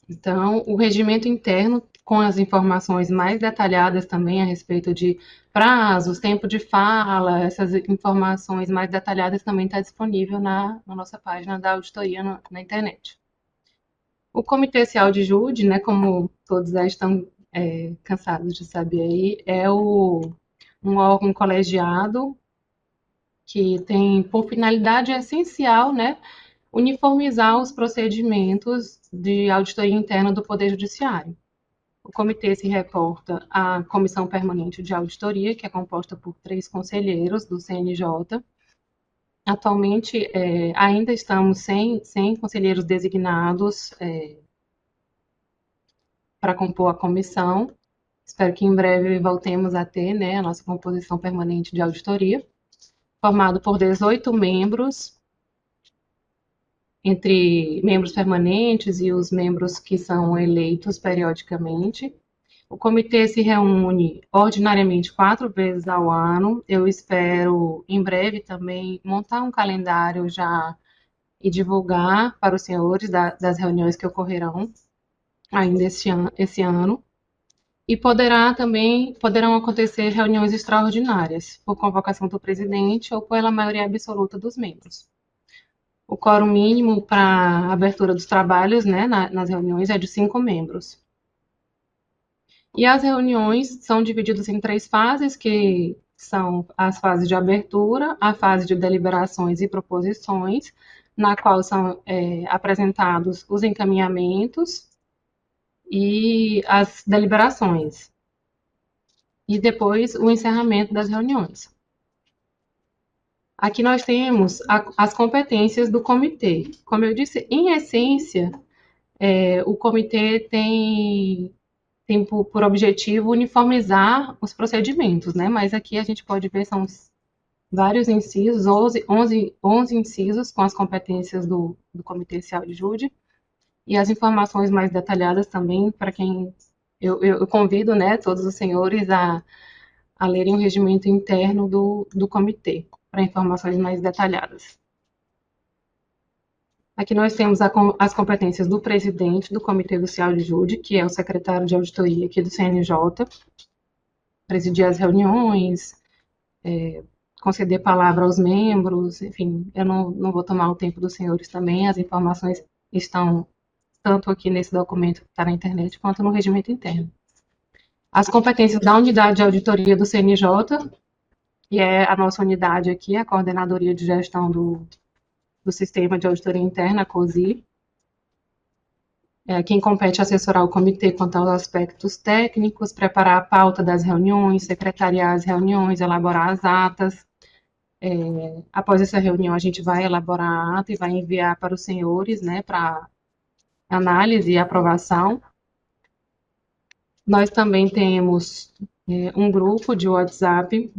Então, o regimento interno, com as informações mais detalhadas também a respeito de prazos, tempo de fala, essas informações mais detalhadas também está disponível na nossa página da auditoria na internet. O Comitê Cial de Jude, né, como todos já estão cansados de saber aí, é um órgão colegiado que tem por finalidade essencial, né, uniformizar os procedimentos de auditoria interna do Poder Judiciário. O comitê se reporta à Comissão Permanente de Auditoria, que é composta por 3 conselheiros do CNJ. Atualmente, ainda estamos sem conselheiros designados para compor a comissão. Espero que em breve voltemos a ter, né, a nossa composição permanente de auditoria, formado por 18 membros, entre membros permanentes e os membros que são eleitos periodicamente. O comitê se reúne ordinariamente 4 vezes ao ano. Eu espero, em breve, também montar um calendário já e divulgar para os senhores das reuniões que ocorrerão ainda esse ano. E poderão acontecer reuniões extraordinárias, por convocação do presidente ou pela maioria absoluta dos membros. O quórum mínimo para a abertura dos trabalhos, né, nas reuniões é de 5 membros. E as reuniões são divididas em 3 fases, que são as fases de abertura, a fase de deliberações e proposições, na qual são apresentados os encaminhamentos e as deliberações. E depois o encerramento das reuniões. Aqui nós temos as competências do comitê. Como eu disse, em essência, o comitê tem por objetivo uniformizar os procedimentos, né? Mas aqui a gente pode ver são vários incisos, 11 incisos com as competências do Comitê Cial de Jude e as informações mais detalhadas também para quem eu convido, né, todos os senhores a lerem o regimento interno do comitê para informações mais detalhadas. Aqui nós temos as competências do presidente do Comitê do Cial de Jude, que é o secretário de auditoria aqui do CNJ, presidir as reuniões, conceder palavra aos membros, enfim, eu não vou tomar o tempo dos senhores também, as informações estão tanto aqui nesse documento que está na internet, quanto no regimento interno. As competências da unidade de auditoria do CNJ, que é a nossa unidade aqui, a Coordenadoria de Gestão do Sistema de Auditoria Interna, a COSI, quem compete assessorar o comitê quanto aos aspectos técnicos, preparar a pauta das reuniões, secretariar as reuniões, elaborar as atas. Após essa reunião, a gente vai elaborar a ata e vai enviar para os senhores, né, para análise e aprovação. Nós também temos um grupo de WhatsApp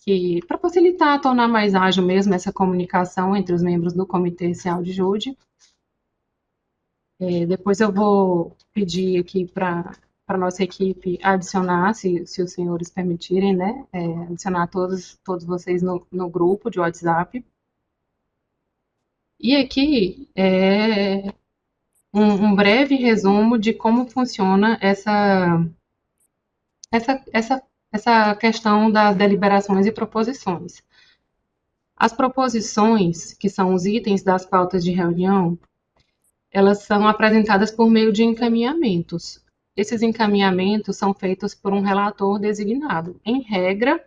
que, para facilitar, tornar mais ágil mesmo essa comunicação entre os membros do Comitê Cial de Jude. Depois eu vou pedir aqui para a nossa equipe adicionar, se os senhores permitirem, né, adicionar todos vocês no grupo de WhatsApp. E aqui é um breve resumo de como funciona essa questão das deliberações e proposições. As proposições, que são os itens das pautas de reunião, elas são apresentadas por meio de encaminhamentos. Esses encaminhamentos são feitos por um relator designado. Em regra,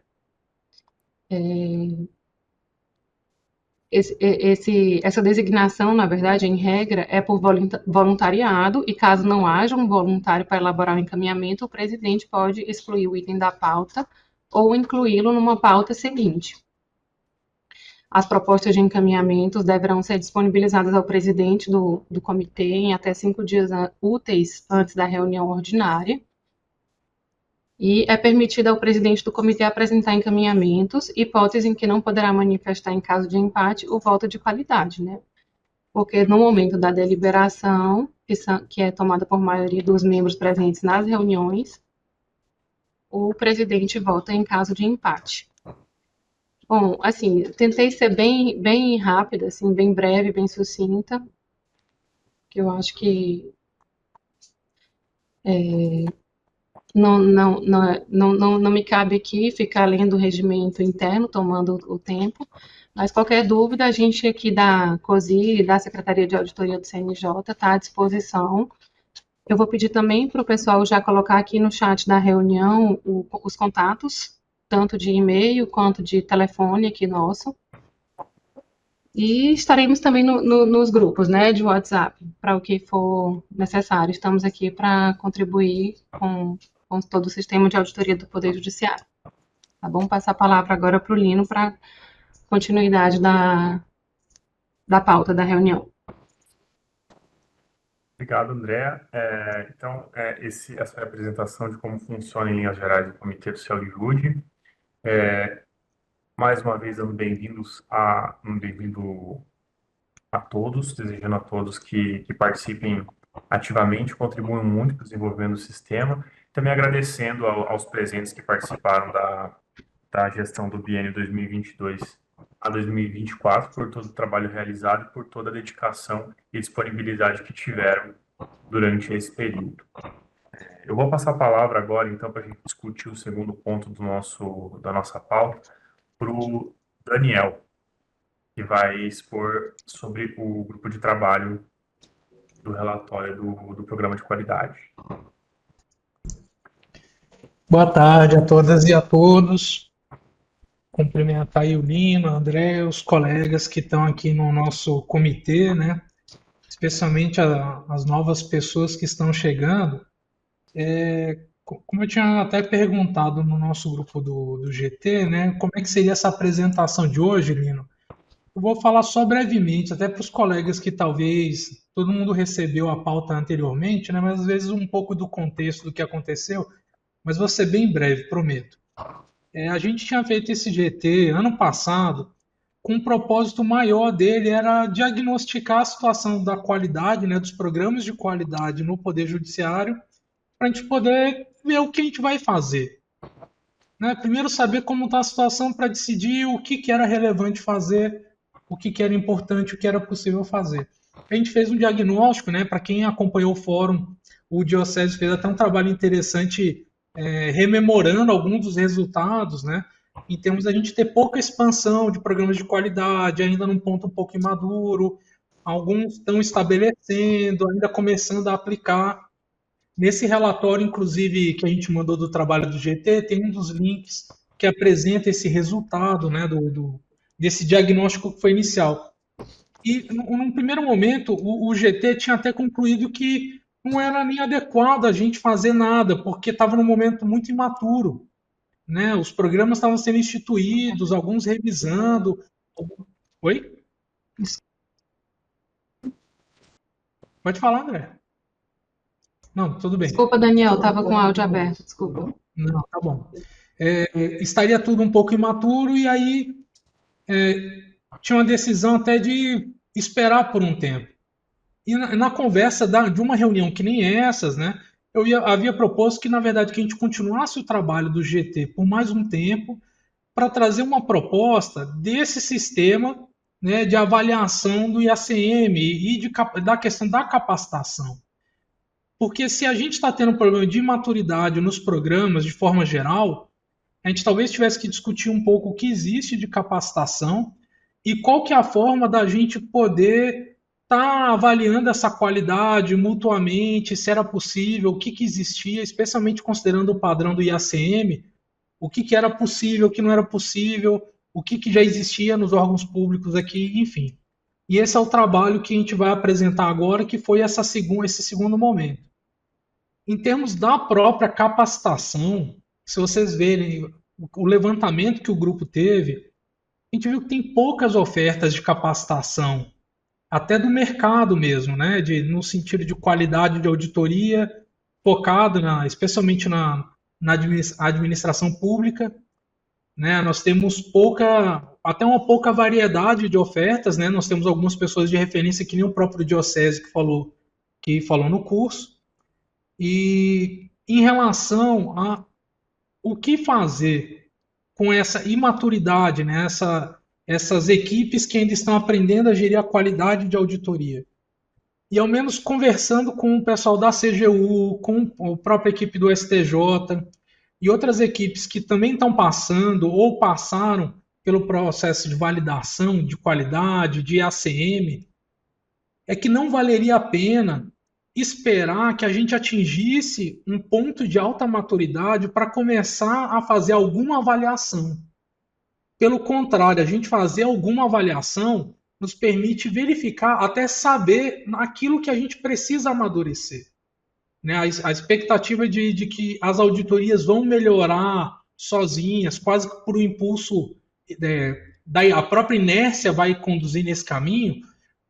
essa designação, na verdade, em regra, é por voluntariado, e caso não haja um voluntário para elaborar o encaminhamento, o presidente pode excluir o item da pauta ou incluí-lo numa pauta seguinte. As propostas de encaminhamentos deverão ser disponibilizadas ao presidente do comitê em até 5 dias úteis antes da reunião ordinária. E é permitido ao presidente do comitê apresentar encaminhamentos, hipótese em que não poderá manifestar, em caso de empate, o voto de qualidade, né? Porque no momento da deliberação, que é tomada por maioria dos membros presentes nas reuniões, o presidente vota em caso de empate. Bom, assim, tentei ser bem rápida, assim, bem breve, bem sucinta, que eu acho que Não me cabe aqui ficar lendo o regimento interno, tomando o tempo, mas qualquer dúvida, a gente aqui da COSI, da Secretaria de Auditoria do CNJ, está à disposição. Eu vou pedir também para o pessoal já colocar aqui no chat da reunião os contatos, tanto de e-mail quanto de telefone aqui nosso. E estaremos também nos grupos, né, de WhatsApp, para o que for necessário. Estamos aqui para contribuir com todo o sistema de auditoria do Poder Judiciário. Tá bom? Passar a palavra agora para o Lino para continuidade da pauta da reunião. Obrigado, André. Então, essa é a apresentação de como funciona em linhas gerais o Comitê do Cielo mais uma vez, bem-vindo a todos, desejando a todos que participem ativamente, contribuam muito para o desenvolvimento do sistema. Também agradecendo aos presentes que participaram da gestão do biênio 2022 a 2024, por todo o trabalho realizado e por toda a dedicação e disponibilidade que tiveram durante esse período. Eu vou passar a palavra agora, então, para a gente discutir o segundo ponto da nossa pauta, para o Daniel, que vai expor sobre o grupo de trabalho do relatório do programa de qualidade. Boa tarde a todas e a todos. Cumprimentar aí o Lino, o André, os colegas que estão aqui no nosso comitê, né? Especialmente as novas pessoas que estão chegando. Como eu tinha até perguntado no nosso grupo do GT, né? Como é que seria essa apresentação de hoje, Lino? Eu vou falar só brevemente, até para os colegas que talvez todo mundo recebeu a pauta anteriormente, né? Mas às vezes um pouco do contexto do que aconteceu, mas vou ser bem breve, prometo. A gente tinha feito esse GT ano passado, com um propósito maior dele era diagnosticar a situação da qualidade, né, dos programas de qualidade no Poder Judiciário, para a gente poder ver o que a gente vai fazer. Né? Primeiro saber como está a situação para decidir o que era relevante fazer, o que era importante, o que era possível fazer. A gente fez um diagnóstico, né, para quem acompanhou o fórum, o Diocese fez até um trabalho interessante rememorando alguns dos resultados, né? Em termos da gente ter pouca expansão de programas de qualidade, ainda num ponto um pouco imaduro, alguns estão estabelecendo, ainda começando a aplicar. Nesse relatório, inclusive, que a gente mandou do trabalho do GT, tem um dos links que apresenta esse resultado, né, desse diagnóstico que foi inicial. E, num primeiro momento, o GT tinha até concluído que não era nem adequado a gente fazer nada, porque estava num momento muito imaturo. Né? Os programas estavam sendo instituídos, alguns revisando. Oi? Pode falar, André. Não, tudo bem. Desculpa, Daniel, estava com o áudio aberto, desculpa. Não, tá bom. Estaria tudo um pouco imaturo e aí tinha uma decisão até de esperar por um tempo. E na conversa de uma reunião que nem essas, né, havia proposto que, na verdade, que a gente continuasse o trabalho do GT por mais um tempo para trazer uma proposta desse sistema, né, de avaliação do IACM e da questão da capacitação. Porque se a gente está tendo um problema de imaturidade nos programas de forma geral, a gente talvez tivesse que discutir um pouco o que existe de capacitação e qual que é a forma da gente poder estar avaliando essa qualidade mutuamente, se era possível, o que existia, especialmente considerando o padrão do IACM, o que era possível, o que não era possível, o que já existia nos órgãos públicos aqui, enfim. E esse é o trabalho que a gente vai apresentar agora, que foi esse segundo momento. Em termos da própria capacitação, se vocês verem o levantamento que o grupo teve, a gente viu que tem poucas ofertas de capacitação, até do mercado mesmo, né? No sentido de qualidade de auditoria, focado especialmente na administração pública. Né? Nós temos até uma pouca variedade de ofertas, né? Nós temos algumas pessoas de referência, que nem o próprio Diocese que falou no curso. E em relação a o que fazer com essa imaturidade, né? Essas equipes que ainda estão aprendendo a gerir a qualidade de auditoria. e ao menos conversando com o pessoal da CGU, com a própria equipe do STJ e outras equipes que também estão passando ou passaram pelo processo de validação de qualidade, de ACM, é que não valeria a pena esperar que a gente atingisse um ponto de alta maturidade para começar a fazer alguma avaliação. Pelo contrário, a gente fazer alguma avaliação nos permite verificar, até saber aquilo que a gente precisa amadurecer. Né? A expectativa de que as auditorias vão melhorar sozinhas, quase que por um impulso, daí a própria inércia vai conduzir nesse caminho,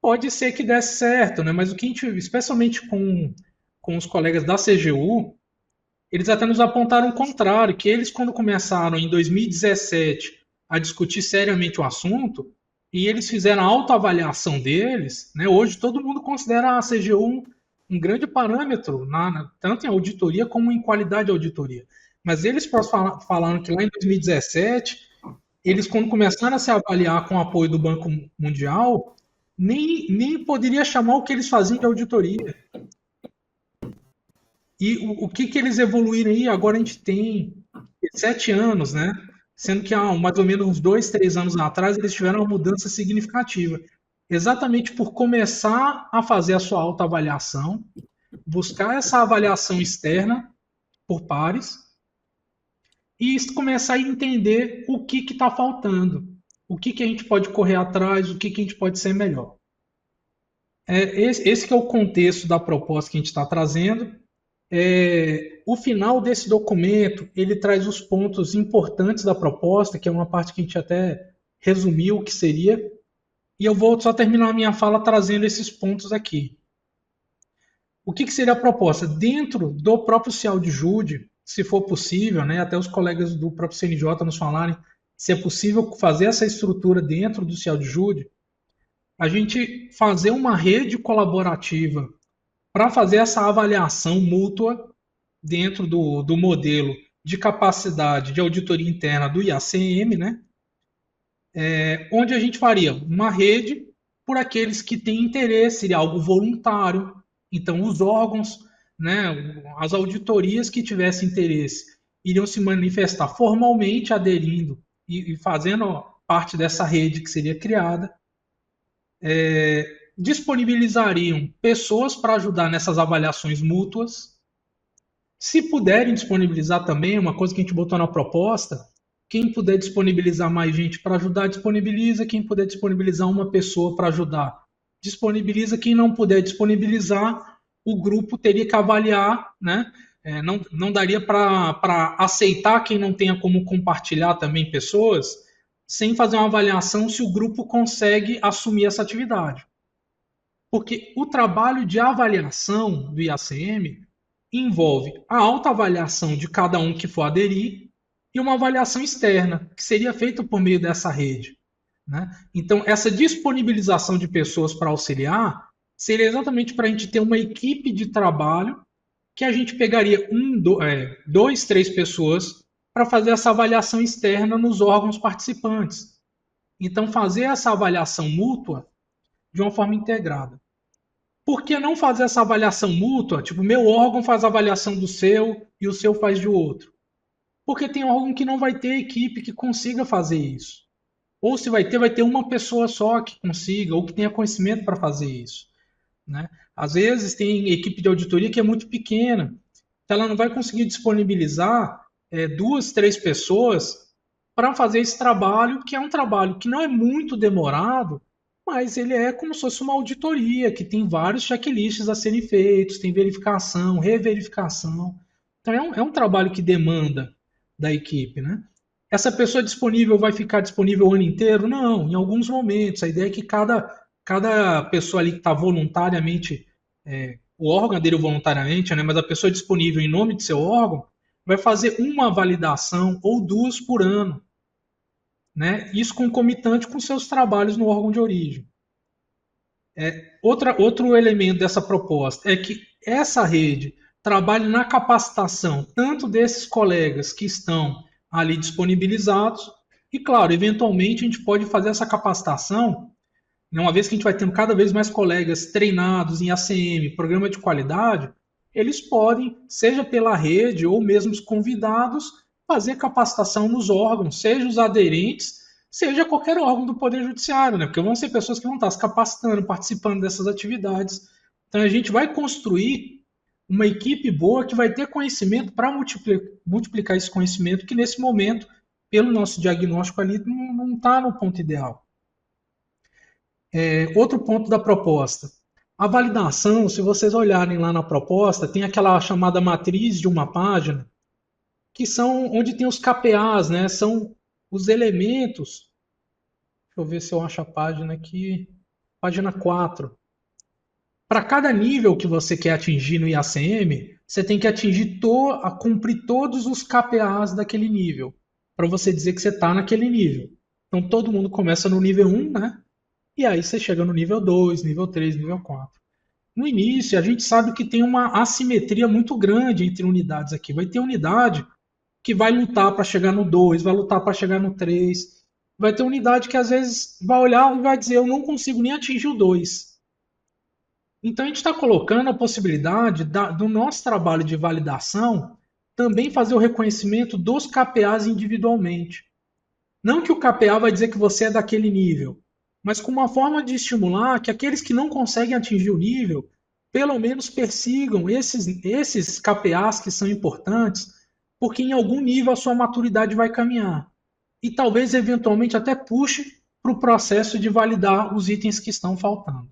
pode ser que desse certo, né? Mas o que a gente, especialmente com os colegas da CGU, eles até nos apontaram o contrário, que eles, quando começaram em 2017 a discutir seriamente o assunto, e eles fizeram a autoavaliação deles, né? Hoje todo mundo considera a CGU um grande parâmetro, tanto em auditoria como em qualidade de auditoria. Mas eles falaram que lá em 2017, eles, quando começaram a se avaliar com o apoio do Banco Mundial, nem poderia chamar o que eles faziam de auditoria. E o que eles evoluíram aí? Agora a gente tem 7 anos, né? Sendo que há mais ou menos uns 2, 3 anos atrás eles tiveram uma mudança significativa. Exatamente por começar a fazer a sua autoavaliação, buscar essa avaliação externa por pares e começar a entender o que está faltando, o que a gente pode correr atrás, o que a gente pode ser melhor. Esse que é o contexto da proposta que a gente está trazendo. O final desse documento, ele traz os pontos importantes da proposta, que é uma parte que a gente até resumiu o que seria, e eu vou só terminar a minha fala trazendo esses pontos aqui. O que seria a proposta? Dentro do próprio CIAL de Jude, se for possível, né, até os colegas do próprio CNJ nos falarem se é possível fazer essa estrutura dentro do CIAL de Jude, a gente fazer uma rede colaborativa para fazer essa avaliação mútua dentro do modelo de capacidade de auditoria interna do IACM, né? Onde a gente faria uma rede por aqueles que têm interesse, seria algo voluntário. Então, os órgãos, né, as auditorias que tivessem interesse, iriam se manifestar formalmente aderindo e fazendo parte dessa rede que seria criada. Disponibilizariam pessoas para ajudar nessas avaliações mútuas. Se puderem disponibilizar também, uma coisa que a gente botou na proposta, quem puder disponibilizar mais gente para ajudar, disponibiliza. Quem puder disponibilizar uma pessoa para ajudar, disponibiliza. Quem não puder disponibilizar, o grupo teria que avaliar, né? Não daria para aceitar quem não tenha como compartilhar também pessoas, sem fazer uma avaliação se o grupo consegue assumir essa atividade. Porque o trabalho de avaliação do IACM envolve a autoavaliação de cada um que for aderir e uma avaliação externa, que seria feita por meio dessa rede. Né? Então, essa disponibilização de pessoas para auxiliar seria exatamente para a gente ter uma equipe de trabalho que a gente pegaria 2, 3 pessoas para fazer essa avaliação externa nos órgãos participantes. Então, fazer essa avaliação mútua de uma forma integrada. Por que não fazer essa avaliação mútua? Tipo, meu órgão faz a avaliação do seu e o seu faz de outro. Porque tem órgão que não vai ter equipe que consiga fazer isso. Ou se vai ter uma pessoa só que consiga, ou que tenha conhecimento para fazer isso. Né? Às vezes tem equipe de auditoria que é muito pequena, então ela não vai conseguir disponibilizar 2, 3 pessoas para fazer esse trabalho, que é um trabalho que não é muito demorado, mas ele é como se fosse uma auditoria, que tem vários checklists a serem feitos, tem verificação, reverificação. Então é um trabalho que demanda da equipe, né? Essa pessoa disponível vai ficar disponível o ano inteiro? Não, em alguns momentos. A ideia é que cada pessoa ali que está voluntariamente, o órgão aderiu voluntariamente, né, mas a pessoa disponível em nome de seu órgão vai fazer uma validação ou 2 por ano. Né? Isso concomitante com seus trabalhos no órgão de origem. Outro elemento dessa proposta é que essa rede trabalhe na capacitação tanto desses colegas que estão ali disponibilizados e, claro, eventualmente a gente pode fazer essa capacitação Uma vez que a gente vai tendo cada vez mais colegas treinados em ACM, programa de qualidade, eles podem, seja pela rede ou mesmo os convidados, fazer capacitação nos órgãos, seja os aderentes, seja qualquer órgão do Poder Judiciário, né? Porque vão ser pessoas que vão estar se capacitando, participando dessas atividades. Então a gente vai construir uma equipe boa que vai ter conhecimento para multiplicar esse conhecimento que nesse momento, pelo nosso diagnóstico ali, não está no ponto ideal. Outro ponto da proposta. A validação, se vocês olharem lá na proposta, tem aquela chamada matriz de uma página, que são onde tem os KPAs, né? São os elementos. Deixa eu ver se eu acho a página aqui. Página 4. Para cada nível que você quer atingir no IACM, você tem que cumprir todos os KPAs daquele nível, para você dizer que você está naquele nível. Então todo mundo começa no nível 1, né? E aí você chega no nível 2, nível 3, nível 4. No início, a gente sabe que tem uma assimetria muito grande entre unidades aqui. Vai ter unidade que vai lutar para chegar no 2, vai lutar para chegar no 3. Vai ter unidade que às vezes vai olhar e vai dizer, eu não consigo nem atingir o 2. Então a gente está colocando a possibilidade do nosso trabalho de validação também fazer o reconhecimento dos KPAs individualmente. Não que o KPA vai dizer que você é daquele nível, mas com uma forma de estimular que aqueles que não conseguem atingir o nível, pelo menos persigam esses KPAs que são importantes, porque em algum nível a sua maturidade vai caminhar. E talvez, eventualmente, até puxe para o processo de validar os itens que estão faltando.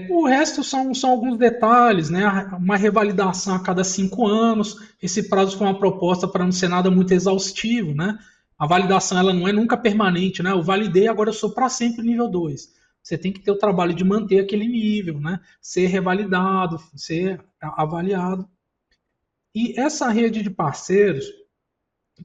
O resto são alguns detalhes, né? Uma revalidação a cada 5 anos. Esse prazo foi uma proposta para não ser nada muito exaustivo, né? A validação ela não é nunca permanente, né? Eu validei, agora eu sou para sempre nível 2. Você tem que ter o trabalho de manter aquele nível, né? Ser revalidado, ser avaliado. E essa rede de parceiros,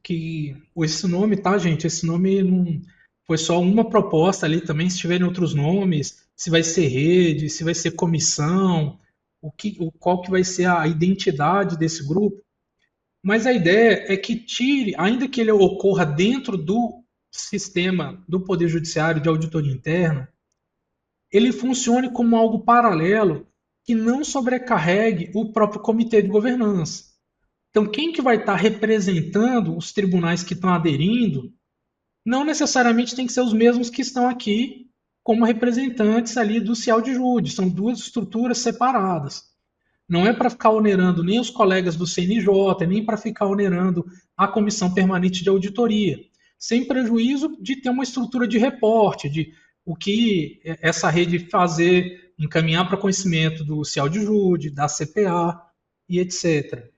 que esse nome, tá, gente? Esse nome não foi só uma proposta ali também. Se tiverem outros nomes, se vai ser rede, se vai ser comissão, qual que vai ser a identidade desse grupo. Mas a ideia é que tire, ainda que ele ocorra dentro do sistema do Poder Judiciário de auditoria interna, ele funcione como algo paralelo que não sobrecarregue o próprio comitê de governança. Então, quem que vai estar representando os tribunais que estão aderindo, não necessariamente tem que ser os mesmos que estão aqui como representantes ali do CIAL de Júri. São duas estruturas separadas. Não é para ficar onerando nem os colegas do CNJ, nem para ficar onerando a Comissão Permanente de Auditoria, sem prejuízo de ter uma estrutura de reporte, de o que essa rede fazer, encaminhar para conhecimento do CIAL de Júri, da CPA e etc.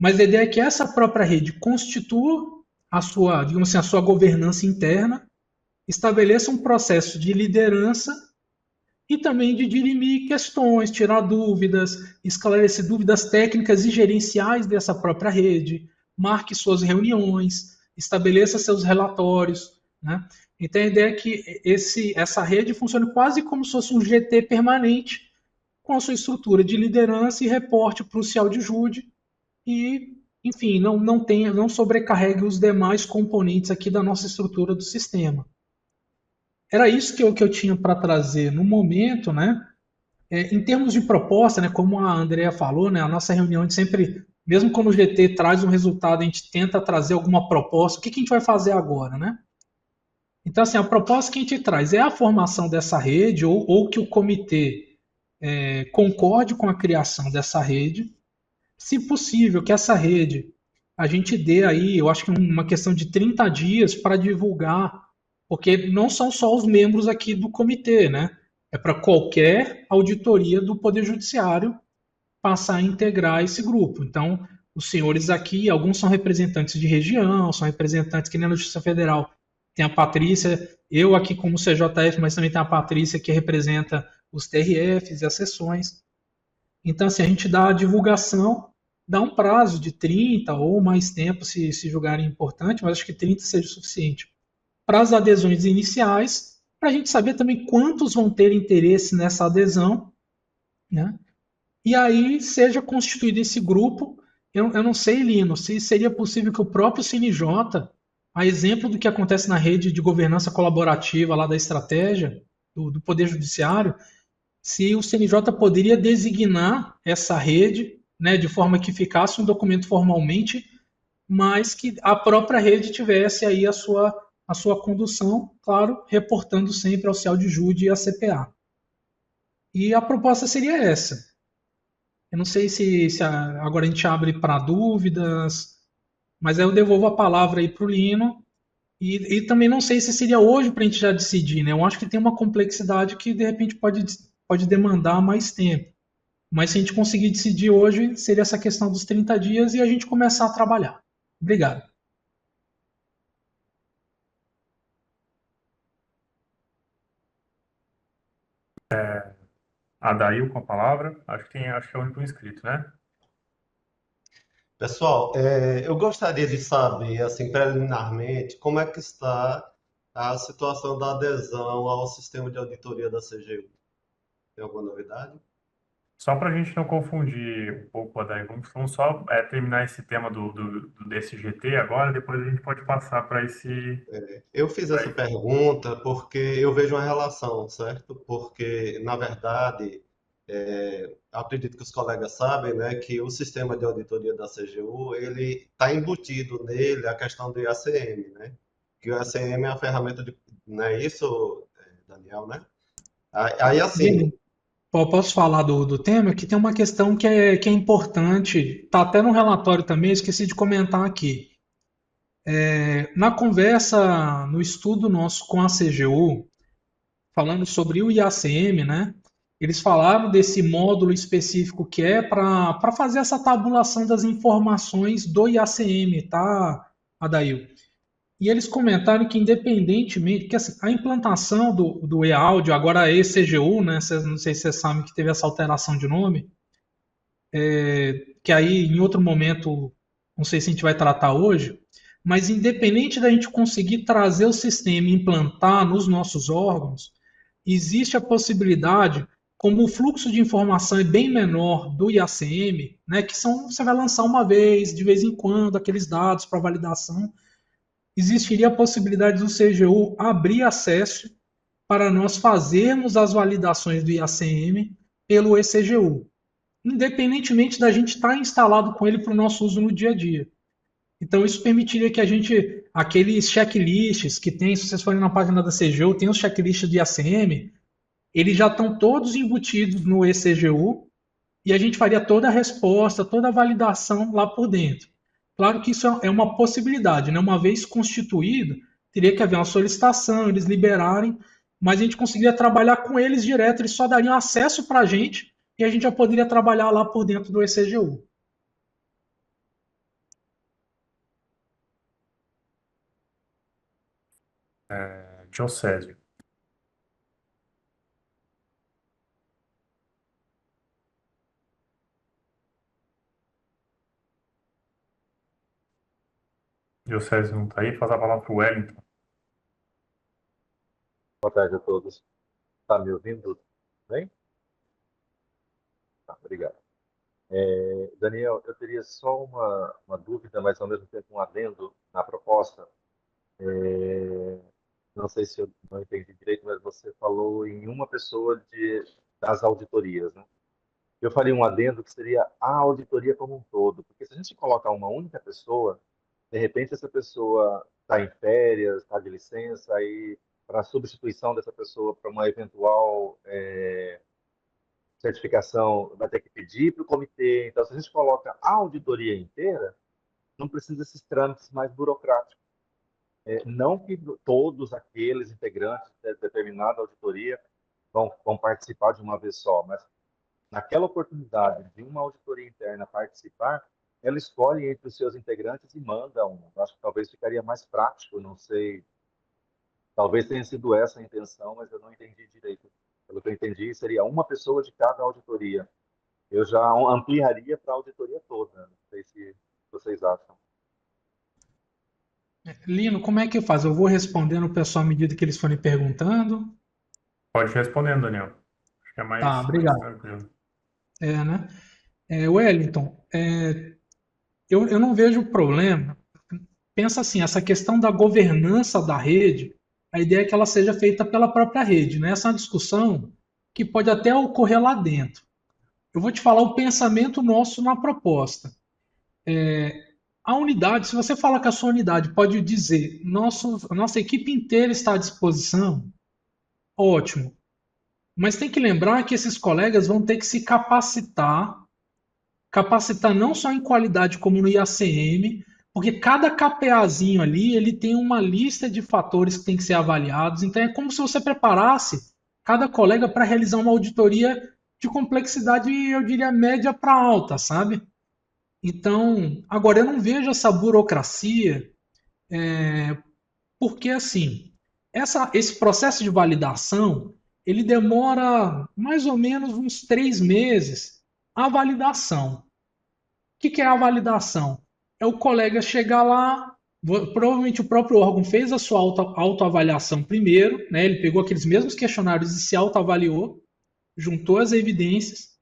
Mas a ideia é que essa própria rede constitua a sua, digamos assim, a sua governança interna, estabeleça um processo de liderança e também de dirimir questões, tirar dúvidas, esclarecer dúvidas técnicas e gerenciais dessa própria rede, marque suas reuniões, estabeleça seus relatórios, né? Então a ideia é que essa rede funcione quase como se fosse um GT permanente, com a sua estrutura de liderança e reporte para o CIAL de Júri e, enfim, não sobrecarregue os demais componentes aqui da nossa estrutura do sistema. Era isso que eu tinha para trazer no momento, né? Em termos de proposta, né, como a Andrea falou, né, a nossa reunião a gente sempre, mesmo quando o GT traz um resultado, a gente tenta trazer alguma proposta. O que a gente vai fazer agora, né? Então, assim, a proposta que a gente traz é a formação dessa rede ou que o comitê concorde com a criação dessa rede. Se possível, que essa rede a gente dê aí, eu acho que uma questão de 30 dias para divulgar, porque não são só os membros aqui do comitê, né? É para qualquer auditoria do Poder Judiciário passar a integrar esse grupo. Então, os senhores aqui, alguns são representantes de região, são representantes que nem na Justiça Federal. Tem a Patrícia, eu aqui como CJF, mas também tem a Patrícia que representa os TRFs e as sessões. Então, assim, a gente dá a divulgação, dá um prazo de 30 ou mais tempo, se julgarem importante, mas acho que 30 seja o suficiente. Para as adesões iniciais, para a gente saber também quantos vão ter interesse nessa adesão, né? E aí seja constituído esse grupo. Eu não sei, Lino, se seria possível que o próprio CNJ a exemplo do que acontece na rede de governança colaborativa lá da estratégia do Poder Judiciário, se o CNJ poderia designar essa rede, né, de forma que ficasse um documento formalmente, mas que a própria rede tivesse aí a sua condução, claro, reportando sempre ao CELDJUDE e à CPA. E a proposta seria essa. Eu não sei se agora a gente abre para dúvidas, mas aí eu devolvo a palavra aí para o Lino. E também não sei se seria hoje para a gente já decidir, né? Eu acho que tem uma complexidade que de repente pode demandar mais tempo. Mas se a gente conseguir decidir hoje, seria essa questão dos 30 dias e a gente começar a trabalhar. Obrigado. Adail com a palavra. Acho que é o único inscrito, né? Pessoal, eu gostaria de saber, assim, preliminarmente, como é que está a situação da adesão ao sistema de auditoria da CGU. Tem alguma novidade? Só para a gente não confundir um pouco, Adair, vamos só terminar esse tema desse GT agora, depois a gente pode passar para esse. Eu fiz essa pergunta porque eu vejo uma relação, certo? Porque, na verdade, acredito que os colegas sabem, né, que o sistema de auditoria da CGU, ele está embutido nele a questão do IACM, né? Que o IACM é a ferramenta de, não é isso, Daniel, né? Aí assim, Lino, posso falar do tema? Que tem uma questão que é importante, está até no relatório também, esqueci de comentar aqui. Na conversa, no estudo nosso com a CGU, falando sobre o IACM, né? Eles falaram desse módulo específico que é para fazer essa tabulação das informações do IACM, tá, Adail? E eles comentaram que, independentemente, que assim, a implantação do e-áudio, agora é ECGU, né? Não sei se vocês sabem que teve essa alteração de nome, que aí em outro momento, não sei se a gente vai tratar hoje, mas independente da gente conseguir trazer o sistema e implantar nos nossos órgãos, existe a possibilidade, como o fluxo de informação é bem menor do IACM, né, que são, você vai lançar uma vez, de vez em quando, aqueles dados para validação, existiria a possibilidade do CGU abrir acesso para nós fazermos as validações do IACM pelo ECGU, independentemente da gente estar instalado com ele para o nosso uso no dia a dia. Então, isso permitiria que a gente, aqueles checklists que tem, se vocês forem na página da CGU, tem os checklists de IACM, eles já estão todos embutidos no ECGU e a gente faria toda a resposta, toda a validação lá por dentro. Claro que isso é uma possibilidade, né? Uma vez constituído, teria que haver uma solicitação, eles liberarem, mas a gente conseguiria trabalhar com eles direto, eles só dariam acesso para a gente e a gente já poderia trabalhar lá por dentro do ECGU. Diocésio. Diocésio não está aí, faz a palavra para o Wellington. Boa tarde a todos. Está me ouvindo bem? Tá, obrigado. Daniel, eu teria só uma dúvida, mas ao mesmo tempo um adendo na proposta. Não sei se eu não entendi direito, mas você falou em uma pessoa das auditorias, né? Eu faria um adendo que seria a auditoria como um todo, porque se a gente colocar uma única pessoa, de repente essa pessoa está em férias, está de licença, e para a substituição dessa pessoa para uma eventual certificação vai ter que pedir para o comitê. Então, se a gente coloca a auditoria inteira, não precisa desses trâmites mais burocráticos. Não que todos aqueles integrantes de determinada auditoria vão participar de uma vez só, mas naquela oportunidade de uma auditoria interna participar, ela escolhe entre os seus integrantes e manda um. Eu acho que talvez ficaria mais prático, não sei. Talvez tenha sido essa a intenção, mas eu não entendi direito. Pelo que eu entendi, seria uma pessoa de cada auditoria. Eu já ampliaria para a auditoria toda. Não sei se vocês acham. Lino, como é que faz? Eu vou respondendo o pessoal à medida que eles forem perguntando. Pode ir respondendo, Daniel. Acho que é Tá, mais obrigado. tranquilo. Né? Wellington, eu não vejo problema. pensa assim, essa questão da governança da rede, a ideia é que ela seja feita pela própria rede, né? Essa é uma discussão que pode até ocorrer lá dentro. Eu vou te falar o pensamento nosso na proposta. A unidade, se você fala que a sua unidade pode dizer, nossa equipe inteira está à disposição, ótimo. Mas tem que lembrar que esses colegas vão ter que se capacitar não só em qualidade como no IACM, porque cada KPAzinho ali, ele tem uma lista de fatores que tem que ser avaliados, então é como se você preparasse cada colega para realizar uma auditoria de complexidade, eu diria, média para alta, sabe? Então, agora eu não vejo essa burocracia, porque assim, esse processo de validação, ele demora mais ou menos uns 3 meses a validação. O que é a validação? É o colega chegar lá, provavelmente o próprio órgão fez a sua autoavaliação primeiro, né? Ele pegou aqueles mesmos questionários e se autoavaliou, juntou as evidências,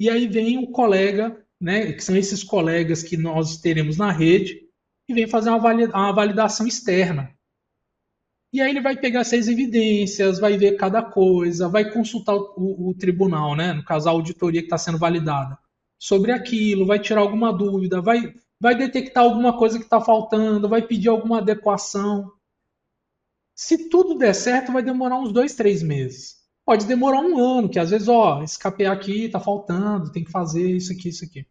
e aí vem o colega, né, que são esses colegas que nós teremos na rede, e vem fazer uma validação externa. E aí ele vai pegar essas evidências, vai ver cada coisa, vai consultar o tribunal, né, no caso a auditoria que está sendo validada, sobre aquilo, vai tirar alguma dúvida, vai detectar alguma coisa que está faltando, vai pedir alguma adequação. Se tudo der certo, vai demorar uns 2, 3 meses. Pode demorar um ano, que às vezes, ó, esse KPA aqui está faltando, tem que fazer isso aqui, isso aqui.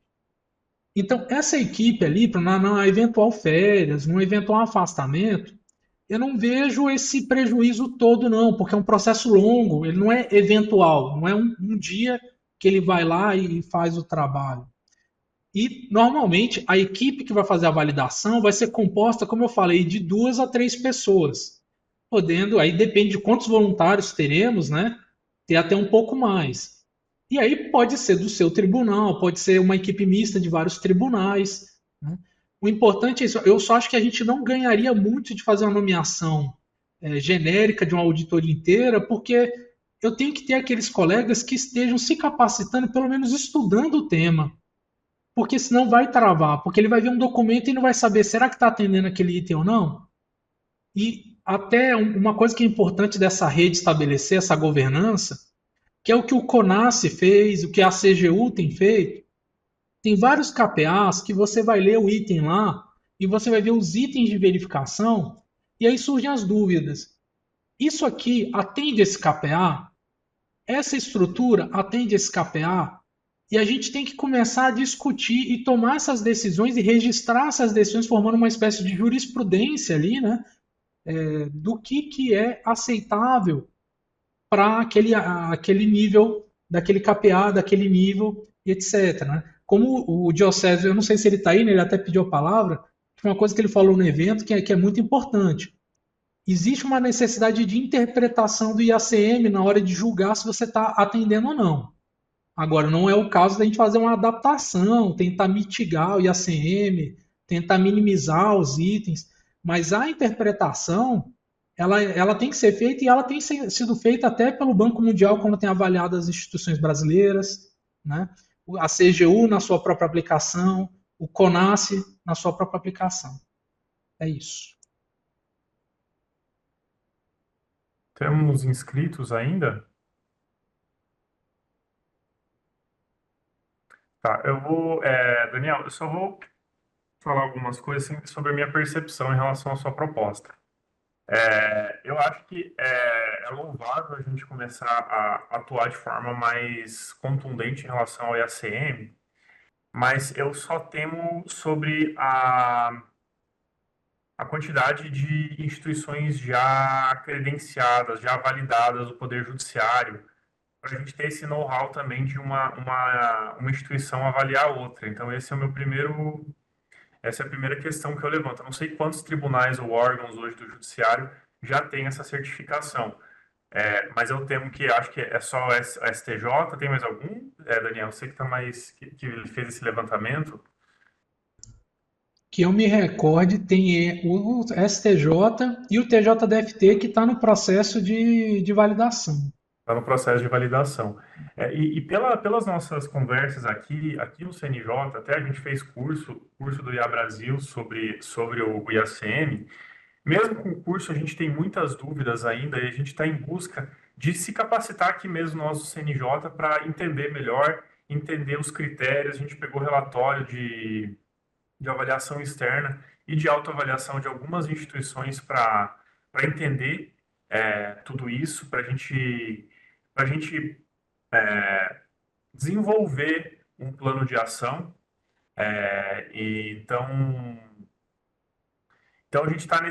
Então, essa equipe ali, na eventual férias, num eventual afastamento, eu não vejo esse prejuízo todo, não, porque é um processo longo, ele não é eventual, não é um dia que ele vai lá e faz o trabalho. E, normalmente, a equipe que vai fazer a validação vai ser composta, como eu falei, de 2 a 3 pessoas. Podendo, aí depende de quantos voluntários teremos, né? Ter até um pouco mais. E aí pode ser do seu tribunal, pode ser uma equipe mista de vários tribunais, né? O importante é isso. Eu só acho que a gente não ganharia muito de fazer uma nomeação genérica de uma auditoria inteira, porque eu tenho que ter aqueles colegas que estejam se capacitando, pelo menos estudando o tema. Porque senão vai travar, porque ele vai ver um documento e não vai saber, será que está atendendo aquele item ou não? E até uma coisa que é importante dessa rede estabelecer, essa governança, que é o que o CONASSE fez, o que a CGU tem feito. Tem vários KPAs que você vai ler o item lá e você vai ver os itens de verificação e aí surgem as dúvidas. Isso aqui atende esse KPA? Essa estrutura atende esse KPA? E a gente tem que começar a discutir e tomar essas decisões e registrar essas decisões, formando uma espécie de jurisprudência ali, né? Do que é aceitável para aquele nível, daquele KPA, daquele nível, etc. Né? Como o Diocésio, eu não sei se ele está aí, né, ele até pediu a palavra, que uma coisa que ele falou no evento que é muito importante. Existe uma necessidade de interpretação do IACM na hora de julgar se você está atendendo ou não. Agora, não é o caso da gente fazer uma adaptação, tentar mitigar o IACM, tentar minimizar os itens, mas a interpretação ela tem que ser feita e ela tem sido feita até pelo Banco Mundial quando tem avaliado as instituições brasileiras, né? A CGU na sua própria aplicação, o CONASSE na sua própria aplicação. É isso. Temos inscritos ainda? Tá, Daniel, eu só vou falar algumas coisas assim, sobre a minha percepção em relação à sua proposta. Eu acho que é louvável a gente começar a atuar de forma mais contundente em relação ao IACM, mas eu só temo sobre a quantidade de instituições já credenciadas, já validadas do Poder Judiciário, para a gente ter esse know-how também de uma instituição avaliar a outra. Então, essa é a primeira questão que eu levanto. Eu não sei quantos tribunais ou órgãos hoje do Judiciário já têm essa certificação. Mas eu temo que acho que é só a STJ, tem mais algum? Daniel, você que que fez esse levantamento. Que eu me recorde, tem o STJ e o TJDFT que está no processo de validação. Está no processo de validação. Pelas nossas conversas aqui no CNJ, até a gente fez curso do IA Brasil sobre o IACM. Mesmo com o curso, a gente tem muitas dúvidas ainda e a gente está em busca de se capacitar aqui mesmo nós do CNJ para entender melhor, entender os critérios. A gente pegou relatório de avaliação externa e de autoavaliação de algumas instituições para entender tudo isso, para a gente desenvolver um plano de ação. Então a gente está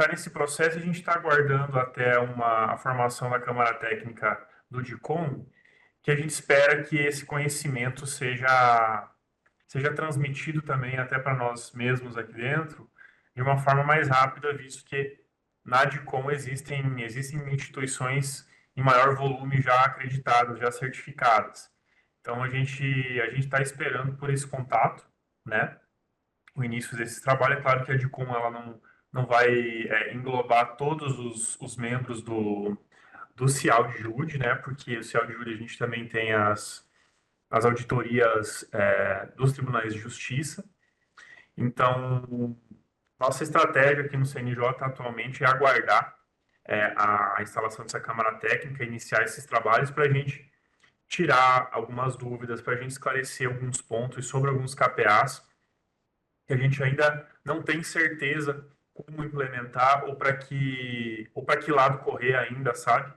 nesse processo, a gente está aguardando até a formação da Câmara Técnica do DICOM, que a gente espera que esse conhecimento seja transmitido também até para nós mesmos aqui dentro, de uma forma mais rápida, visto que na DICOM existem instituições em maior volume já acreditadas, já certificadas. Então a gente está esperando por esse contato, né? O início desse trabalho. É claro que a DICOM ela não vai englobar todos os membros do CIAL de Jude, né? Porque o CIAL de Jude a gente também tem as auditorias dos tribunais de justiça. Então, nossa estratégia aqui no CNJ atualmente é aguardar a instalação dessa Câmara Técnica, iniciar esses trabalhos para a gente tirar algumas dúvidas, para a gente esclarecer alguns pontos sobre alguns KPAs que a gente ainda não tem certeza como implementar ou para que lado correr ainda, sabe?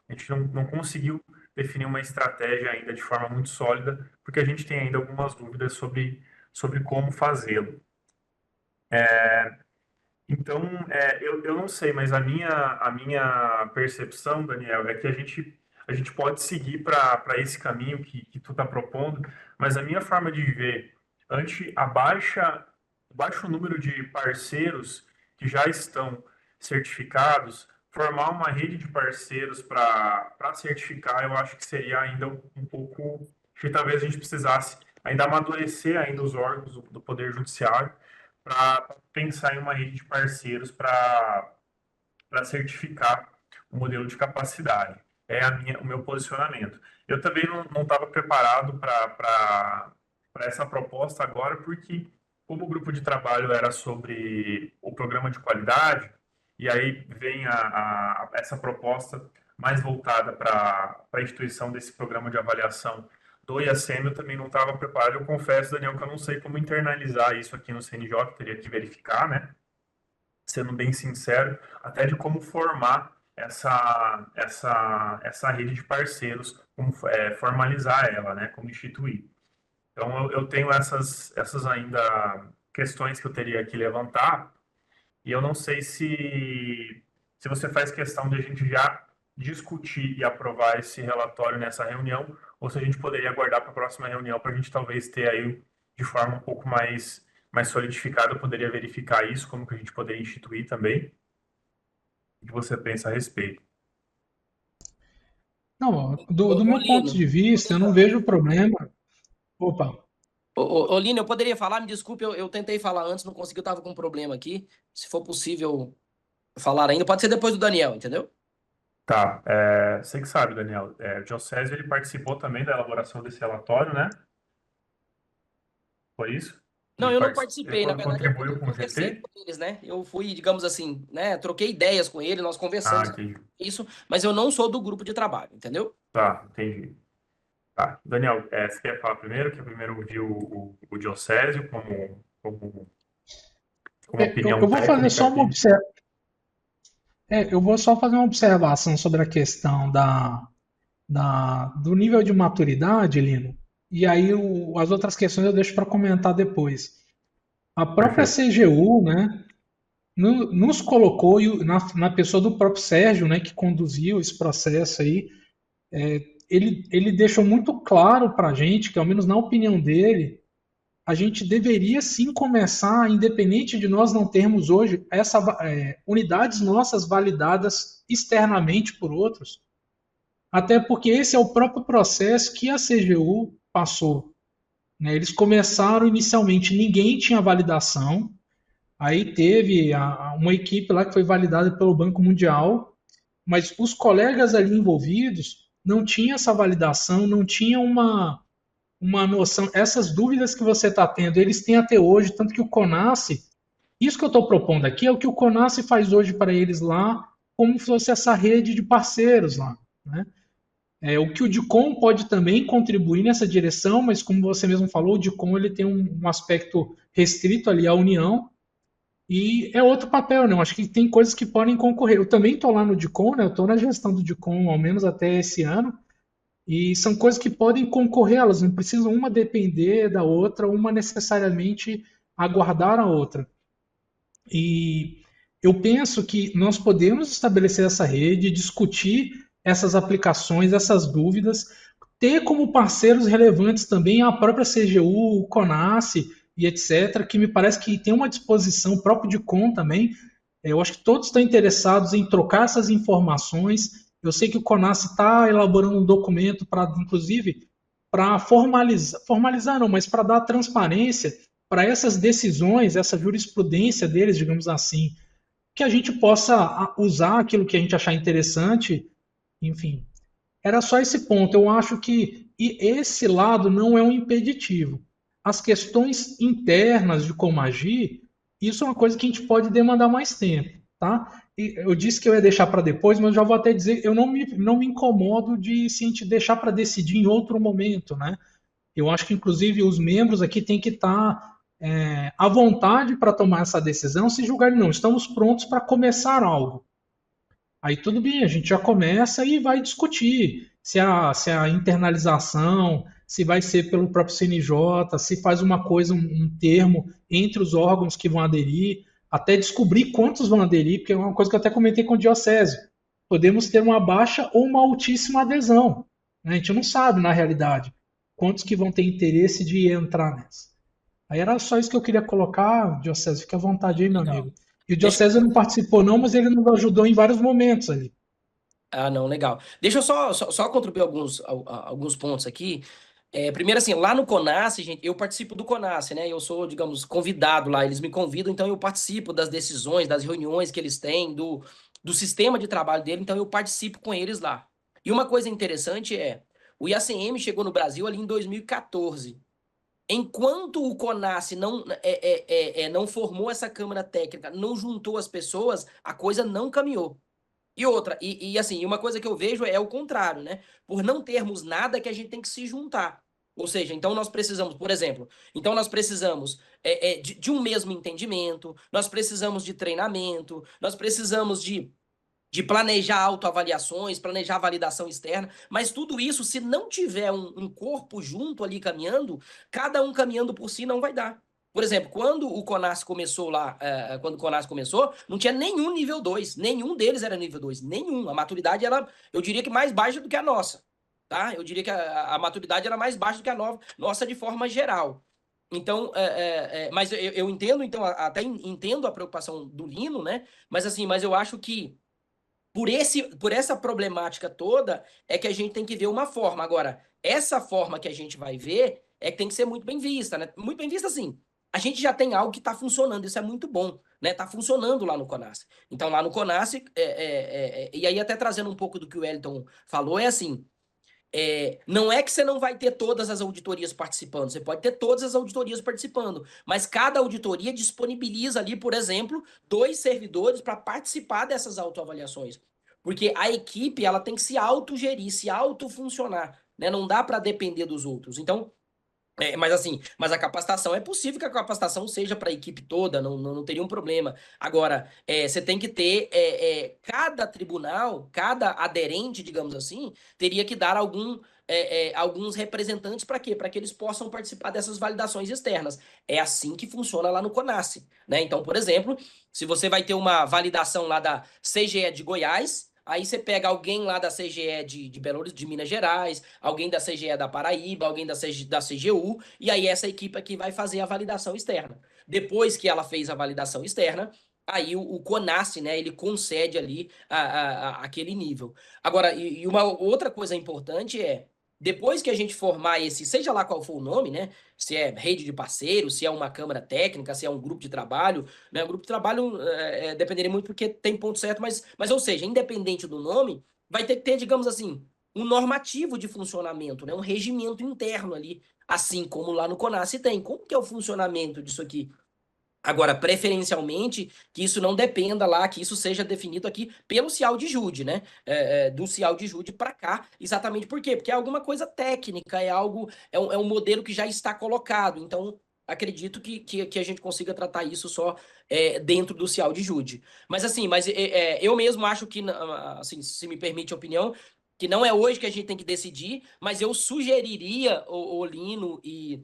A gente não conseguiu definir uma estratégia ainda de forma muito sólida, porque a gente tem ainda algumas dúvidas sobre como fazê-lo. Então, eu não sei, mas a minha percepção, Daniel, é que a gente pode seguir para esse caminho que tu está propondo, mas a minha forma de ver, ante o baixo número de parceiros que já estão certificados, formar uma rede de parceiros para certificar, eu acho que seria ainda um pouco, que talvez a gente precisasse ainda amadurecer ainda os órgãos do Poder Judiciário para pensar em uma rede de parceiros para certificar o modelo de capacidade. O meu posicionamento. Eu também não estava preparado para essa proposta agora, porque como o grupo de trabalho era sobre o programa de qualidade, e aí vem essa proposta mais voltada para a instituição desse programa de avaliação do IACM, eu também não estava preparado. Eu confesso, Daniel, que eu não sei como internalizar isso aqui no CNJ, teria que verificar, né? Sendo bem sincero, até de como formar essa rede de parceiros, como formalizar ela, né? Como instituir. Então, eu tenho essas ainda questões que eu teria que levantar, e eu não sei se você faz questão de a gente já discutir e aprovar esse relatório nessa reunião, ou se a gente poderia aguardar para a próxima reunião para a gente talvez ter aí de forma um pouco mais solidificada, eu poderia verificar isso, como que a gente poderia instituir também. O que você pensa a respeito? Não, Ô, do ô, meu ponto Lino, de vista, eu não vejo problema. Opa, ô, Lino, eu poderia falar? Me desculpe, eu tentei falar antes, não consegui, eu tava com um problema aqui. Se for possível falar ainda, pode ser depois do Daniel, entendeu? Tá, você que sabe, Daniel, o Diocésio, ele participou também da elaboração desse relatório, né? Foi isso? Não, eu não participei, na Ele verdade eu contribuiu com o conversei GT? com eles, né? Eu fui, digamos assim, né? Troquei ideias com ele, nós Ah, conversamos entendi. isso, mas eu não sou do grupo de trabalho, entendeu? Tá, entendi. Tá. Daniel, você quer falar primeiro, que primeiro viu o Diocésio como eu opinião vou fazer técnica só uma aqui? eu vou só fazer uma observação sobre a questão do nível de maturidade, Lino, e aí as outras questões eu deixo para comentar depois. A própria Perfeito. CGU, né, nos colocou, na pessoa do próprio Sérgio, né, que conduziu esse processo aí, ele deixou muito claro para a gente que, ao menos na opinião dele, a gente deveria sim começar, independente de nós não termos hoje unidades nossas validadas externamente por outros, até porque esse é o próprio processo que a CGU passou. Né? Eles começaram inicialmente, ninguém tinha validação, aí teve uma equipe lá que foi validada pelo Banco Mundial, mas os colegas ali envolvidos não tinham essa validação, não tinham uma noção. Essas dúvidas que você está tendo, eles têm até hoje, tanto que o CONASSE, isso que eu estou propondo aqui é o que o CONASSE faz hoje para eles lá, como se fosse essa rede de parceiros lá, né? O que o DICOM pode também contribuir nessa direção, mas como você mesmo falou, o DICOM ele tem um aspecto restrito ali à União, e é outro papel, não? Acho que tem coisas que podem concorrer. Eu também estou lá no DICOM, né? Eu estou na gestão do DICOM, ao menos até esse ano, e são coisas que podem concorrer, elas não precisam uma depender da outra, uma necessariamente aguardar a outra. E eu penso que nós podemos estabelecer essa rede, discutir essas aplicações, essas dúvidas, ter como parceiros relevantes também a própria CGU, o CONASSE e etc., que me parece que tem uma disposição própria de com também. Eu acho que todos estão interessados em trocar essas informações. Eu sei que o CONASSE está elaborando um documento para, inclusive, para formalizar não, mas para dar transparência para essas decisões, essa jurisprudência deles, digamos assim, que a gente possa usar aquilo que a gente achar interessante, enfim. Era só esse ponto. Eu acho que esse lado não é um impeditivo. As questões internas de como agir, isso é uma coisa que a gente pode demandar mais tempo, tá? E eu disse que eu ia deixar para depois, mas já vou até dizer, eu não me incomodo de se a gente deixar para decidir em outro momento, né? Eu acho que, inclusive, os membros aqui têm que estar à vontade para tomar essa decisão, se julgarem, não, estamos prontos para começar algo. Aí tudo bem, a gente já começa e vai discutir se a internalização, se vai ser pelo próprio CNJ, se faz uma coisa, um termo entre os órgãos que vão aderir, até descobrir quantos vão aderir, porque é uma coisa que eu até comentei com o Diocésio. Podemos ter uma baixa ou uma altíssima adesão, né? A gente não sabe, na realidade, quantos que vão ter interesse de entrar nessa. Aí era só isso que eu queria colocar, Diocésio, fique à vontade aí, meu Legal. amigo. E o Deixa Diocésio não participou não, mas ele nos ajudou em vários momentos ali. Ah, não, legal. Deixa eu só contribuir alguns pontos aqui. Primeiro, assim, lá no CONASSE, gente, eu participo do CONASSE, né? Eu sou, digamos, convidado lá, eles me convidam, então eu participo das decisões, das reuniões que eles têm, do sistema de trabalho dele, então eu participo com eles lá. E uma coisa interessante o IACM chegou no Brasil ali em 2014. Enquanto o CONASSE não formou essa Câmara Técnica, não juntou as pessoas, a coisa não caminhou. E outra, assim, uma coisa que eu vejo é o contrário, né? Por não termos nada que a gente tem que se juntar. Ou seja, então nós precisamos, por exemplo, então nós precisamos de um mesmo entendimento, nós precisamos de treinamento, nós precisamos de planejar autoavaliações, planejar validação externa, mas tudo isso, se não tiver um corpo junto ali caminhando, cada um caminhando por si não vai dar. Por exemplo, quando o CONASSE começou lá, quando o CONASSE começou, não tinha nenhum nível 2, nenhum deles era nível 2, nenhum. A maturidade era, eu diria que mais baixa do que a nossa, tá? Eu diria que a maturidade era mais baixa do que a nossa de forma geral. Então, mas eu entendo, então, até entendo a preocupação do Lino, né? Mas assim, mas eu acho que por essa problemática toda, é que a gente tem que ver uma forma. Agora, essa forma que a gente vai ver é que tem que ser muito bem vista, né? Muito bem vista, assim. A gente já tem algo que está funcionando, isso é muito bom, né? Está funcionando lá no CONASSE. Então, lá no CONASSE, e aí até trazendo um pouco do que o Wellington falou, é assim, não é que você não vai ter todas as auditorias participando, você pode ter todas as auditorias participando, mas cada auditoria disponibiliza ali, por exemplo, 2 servidores para participar dessas autoavaliações. Porque a equipe ela tem que se autogerir, se autofuncionar, né? Não dá para depender dos outros. Então, mas assim, mas a capacitação é possível que a capacitação seja para a equipe toda, não teria um problema. Agora, você tem que ter cada tribunal, cada aderente, digamos assim, teria que dar alguns representantes para quê? Para que eles possam participar dessas validações externas. É assim que funciona lá no CONASSE, né? Então, por exemplo, se você vai ter uma validação lá da CGE de Goiás, aí você pega alguém lá da CGE de Belo Horizonte, de Minas Gerais, alguém da CGE da Paraíba, alguém da CGU, e aí essa equipe aqui vai fazer a validação externa. Depois que ela fez a validação externa, aí o CONASSE, né, ele concede ali aquele nível. Agora, e uma outra coisa importante depois que a gente formar esse, seja lá qual for o nome, né? Se é rede de parceiros, se é uma câmara técnica, se é um grupo de trabalho, né? O grupo de trabalho dependeria muito porque tem ponto certo, mas ou seja, independente do nome, vai ter que ter, digamos assim, um normativo de funcionamento, né? Um regimento interno ali, assim como lá no CONASE tem. Como que é o funcionamento disso aqui? Agora, preferencialmente, que isso não dependa lá, que isso seja definido aqui pelo CIAL de Jude, né? Do CIAL de Jude para cá, exatamente por quê? Porque é alguma coisa técnica, é um modelo que já está colocado. Então, acredito que a gente consiga tratar isso só dentro do CIAL de Jude. Mas assim, eu mesmo acho que, assim, se me permite a opinião, que não é hoje que a gente tem que decidir, mas eu sugeriria, o Lino e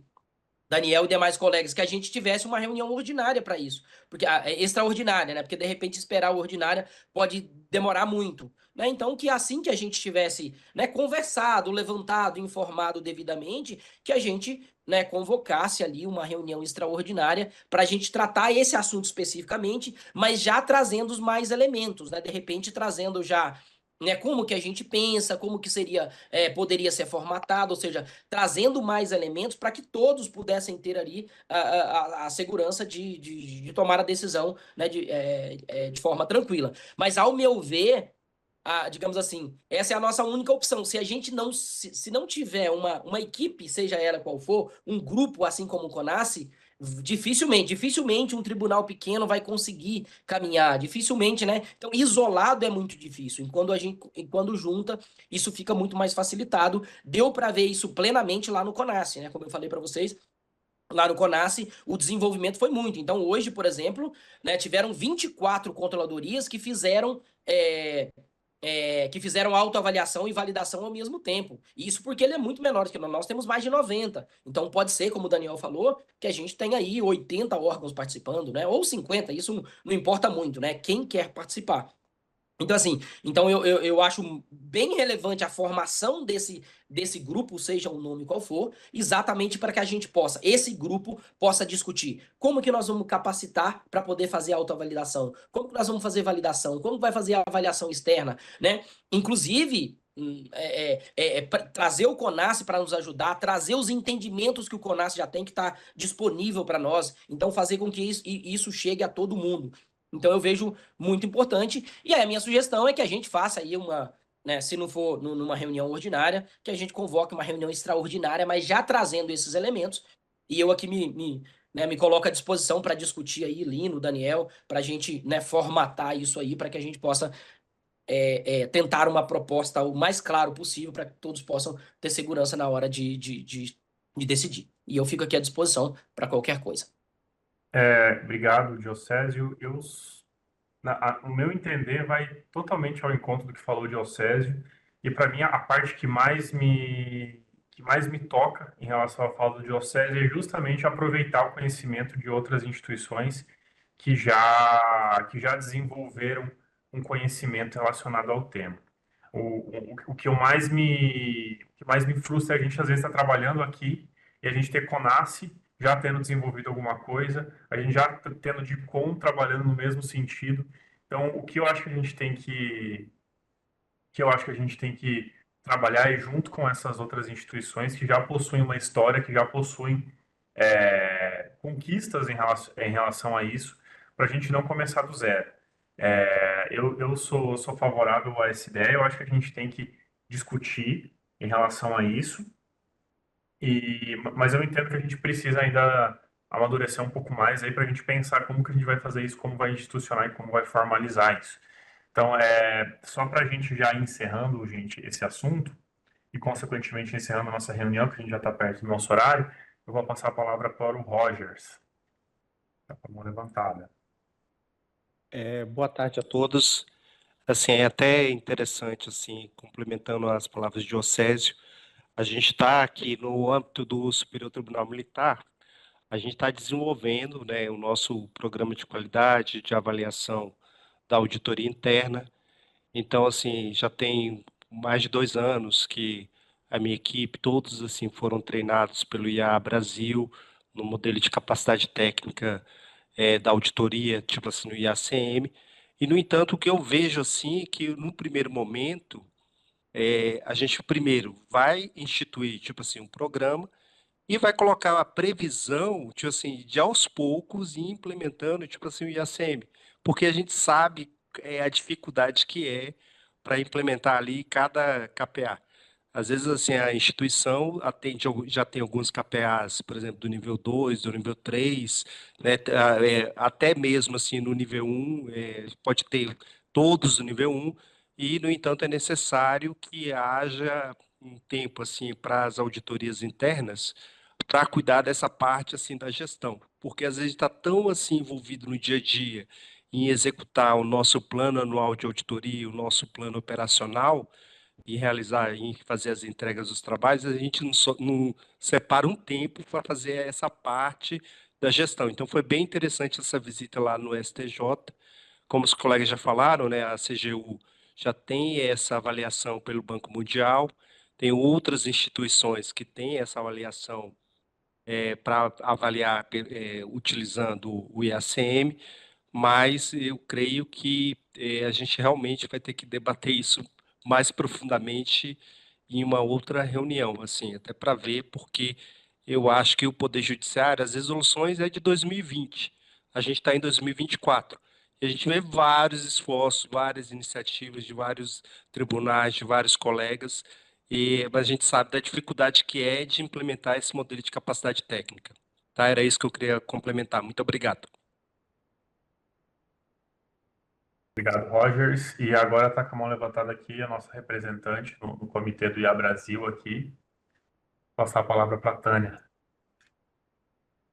Daniel e demais colegas, que a gente tivesse uma reunião ordinária para isso. Porque extraordinária, né? Porque de repente esperar a ordinária pode demorar muito. Né? Então, que assim que a gente tivesse, né, conversado, levantado, informado devidamente, que a gente, né, convocasse ali uma reunião extraordinária para a gente tratar esse assunto especificamente, mas já trazendo os mais elementos, né? De repente trazendo já, né, como que a gente pensa, como que seria, poderia ser formatado, ou seja, trazendo mais elementos para que todos pudessem ter ali a segurança de tomar a decisão, né, de forma tranquila. Mas, ao meu ver, digamos assim, essa é a nossa única opção. Se a gente não, se não tiver uma equipe, seja ela qual for, um grupo assim como o CONASE, dificilmente um tribunal pequeno vai conseguir caminhar, dificilmente, né? Então, isolado é muito difícil. E quando junta, isso fica muito mais facilitado. Deu para ver isso plenamente lá no CONASE, né? Como eu falei para vocês, lá no CONASE, o desenvolvimento foi muito. Então, hoje, por exemplo, né, tiveram 24 controladorias que fizeram autoavaliação e validação ao mesmo tempo. Isso porque ele é muito menor que nós temos mais de 90. Então pode ser, como o Daniel falou, que a gente tem aí 80 órgãos participando, né? Ou 50, isso não importa muito, né? Quem quer participar. Então, assim, eu acho bem relevante a formação desse grupo, seja o nome qual for, exatamente para que a gente possa, esse grupo possa discutir como que nós vamos capacitar para poder fazer a autoavalidação, como que nós vamos fazer validação, como que vai fazer a avaliação externa, né? Inclusive, trazer o CONASE para nos ajudar, trazer os entendimentos que o CONASE já tem que estar disponível para nós, então fazer com que isso chegue a todo mundo. Então eu vejo muito importante. E aí a minha sugestão é que a gente faça aí né, se não for numa reunião ordinária, que a gente convoque uma reunião extraordinária, mas já trazendo esses elementos. E eu aqui me coloco à disposição para discutir aí, Lino, Daniel, para a gente, né, formatar isso aí, para que a gente possa tentar uma proposta o mais claro possível, para que todos possam ter segurança na hora de decidir. E eu fico aqui à disposição para qualquer coisa. Obrigado, Diocésio. No meu entender, vai totalmente ao encontro do que falou o Diocésio. E para mim, a parte que mais me toca em relação à fala do Diocésio é justamente aproveitar o conhecimento de outras instituições que já desenvolveram um conhecimento relacionado ao tema. O que mais me frustra é a gente, às vezes, estar trabalhando aqui e a gente ter CONASE já tendo desenvolvido alguma coisa, a gente já tendo DICOM trabalhando no mesmo sentido. Então, o que eu acho que a gente tem que trabalhar é junto com essas outras instituições que já possuem uma história, que já possuem conquistas em relação a isso, para a gente não começar do zero. Eu sou favorável a essa ideia, eu acho que a gente tem que discutir em relação a isso, mas eu entendo que a gente precisa ainda amadurecer um pouco mais aí para a gente pensar como que a gente vai fazer isso, como vai institucionar e como vai formalizar isso. Então, só para a gente já ir encerrando, gente, esse assunto, e consequentemente encerrando a nossa reunião, que a gente já está perto do nosso horário, eu vou passar a palavra para o Rogers. Está com a mão levantada. Boa tarde a todos. Assim, é até interessante, assim, complementando as palavras de Diocésio, a gente está aqui no âmbito do Superior Tribunal Militar, a gente está desenvolvendo, né, o nosso programa de qualidade, de avaliação da auditoria interna. Então, assim, já tem mais de 2 anos que a minha equipe, todos, assim, foram treinados pelo IA Brasil, no modelo de capacidade técnica da auditoria, tipo assim, no IACM. E, no entanto, o que eu vejo, assim, é que no primeiro momento, a gente primeiro vai instituir, tipo assim, um programa e vai colocar a previsão, tipo assim, de aos poucos ir implementando, tipo assim, o IACM, porque a gente sabe a dificuldade que é para implementar ali cada KPA. Às vezes, assim, a instituição atende, já tem alguns KPAs, por exemplo, do nível 2, do nível 3, né, até mesmo assim no nível 1, pode ter todos do nível 1, e, no entanto, é necessário que haja um tempo assim para as auditorias internas para cuidar dessa parte assim da gestão, porque às vezes está tão assim envolvido no dia a dia em executar o nosso plano anual de auditoria, o nosso plano operacional e realizar, em fazer as entregas dos trabalhos, a gente não separa um tempo para fazer essa parte da gestão. Então foi bem interessante essa visita lá no STJ. Como os colegas já falaram, né, a CGU já tem essa avaliação pelo Banco Mundial, tem outras instituições que têm essa avaliação para avaliar utilizando o IACM, mas eu creio que a gente realmente vai ter que debater isso mais profundamente em uma outra reunião, assim, até para ver, porque eu acho que o Poder Judiciário, as resoluções é de 2020, a gente está em 2024, e a gente vê vários esforços, várias iniciativas de vários tribunais, de vários colegas, mas a gente sabe da dificuldade que é de implementar esse modelo de capacidade técnica. Tá? Era isso que eu queria complementar. Muito obrigado. Obrigado, Rogers. E agora está com a mão levantada aqui a nossa representante no comitê do IA Brasil aqui. Vou passar a palavra para a Tânia.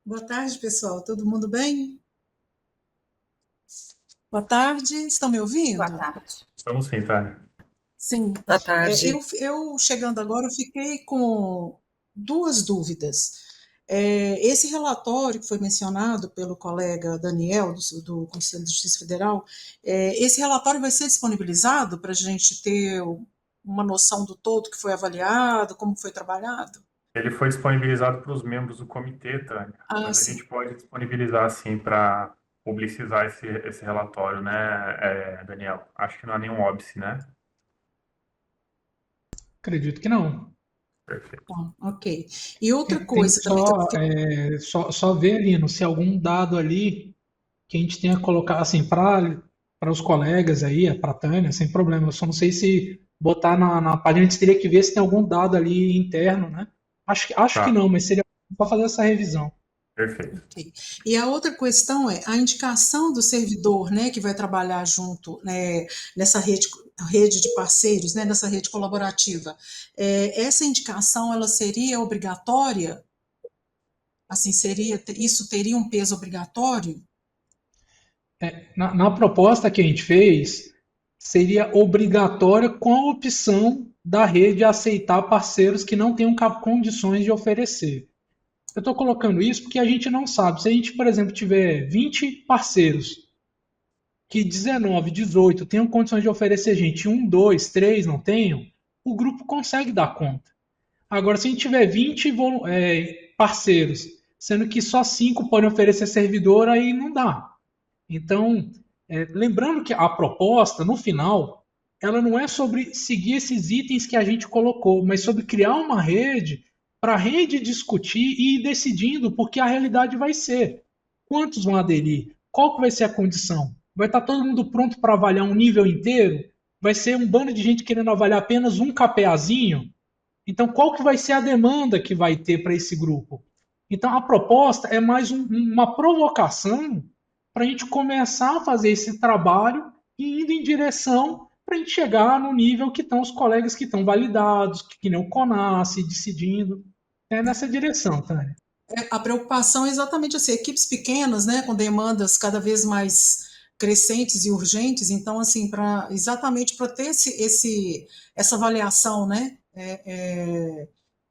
Boa tarde, pessoal. Todo mundo bem? Boa tarde. Estão me ouvindo? Boa tarde. Estamos sim, Tânia. Sim. Boa tarde. Eu chegando agora, eu fiquei com duas dúvidas. Esse relatório que foi mencionado pelo colega Daniel, do Conselho de Justiça Federal, esse relatório vai ser disponibilizado para a gente ter uma noção do todo que foi avaliado, como foi trabalhado? Ele foi disponibilizado para os membros do comitê, Tânia, mas a Sim. gente pode disponibilizar, sim, para publicizar esse relatório, né, Daniel? Acho que não há nenhum óbice, né? Acredito que não. Perfeito. Bom, ok. E outra Tem coisa também que só ver ali, no se algum dado ali que a gente tenha colocado assim para os colegas aí, para a Tânia, sem problema. Eu só não sei se botar na página, a gente teria que ver se tem algum dado ali interno, né? Acho que Tá, não, mas seria para fazer essa revisão. perfeito. Ok. E a outra questão é a indicação do servidor, né, que vai trabalhar junto, né, nessa rede de parceiros, né, nessa rede colaborativa. Essa indicação, ela seria obrigatória? Assim, isso teria um peso obrigatório? Na proposta que a gente fez, seria obrigatória com a opção da rede aceitar parceiros que não tenham condições de oferecer. Eu estou colocando isso porque a gente não sabe. Se a gente, por exemplo, tiver 20 parceiros, que 19, 18 tenham condições de oferecer gente, 1, 2, 3 não tenham, o grupo consegue dar conta. Agora, se a gente tiver 20 parceiros, sendo que só 5 podem oferecer servidor, aí não dá. Então, lembrando que a proposta, no final, ela não é sobre seguir esses itens que a gente colocou, mas sobre criar uma rede para a rede discutir e ir decidindo, porque a realidade vai ser quantos vão aderir, qual que vai ser a condição. Vai estar todo mundo pronto para avaliar um nível inteiro? Vai ser um bando de gente querendo avaliar apenas um KPAzinho? Então, qual que vai ser a demanda que vai ter para esse grupo? Então, a proposta é mais uma provocação para a gente começar a fazer esse trabalho e indo em direção para a gente chegar no nível que estão os colegas que estão validados, que nem o CONAS, decidindo. É nessa direção, Tânia. A preocupação é exatamente assim, equipes pequenas, né, com demandas cada vez mais crescentes e urgentes, então, assim, exatamente para ter essa avaliação, né,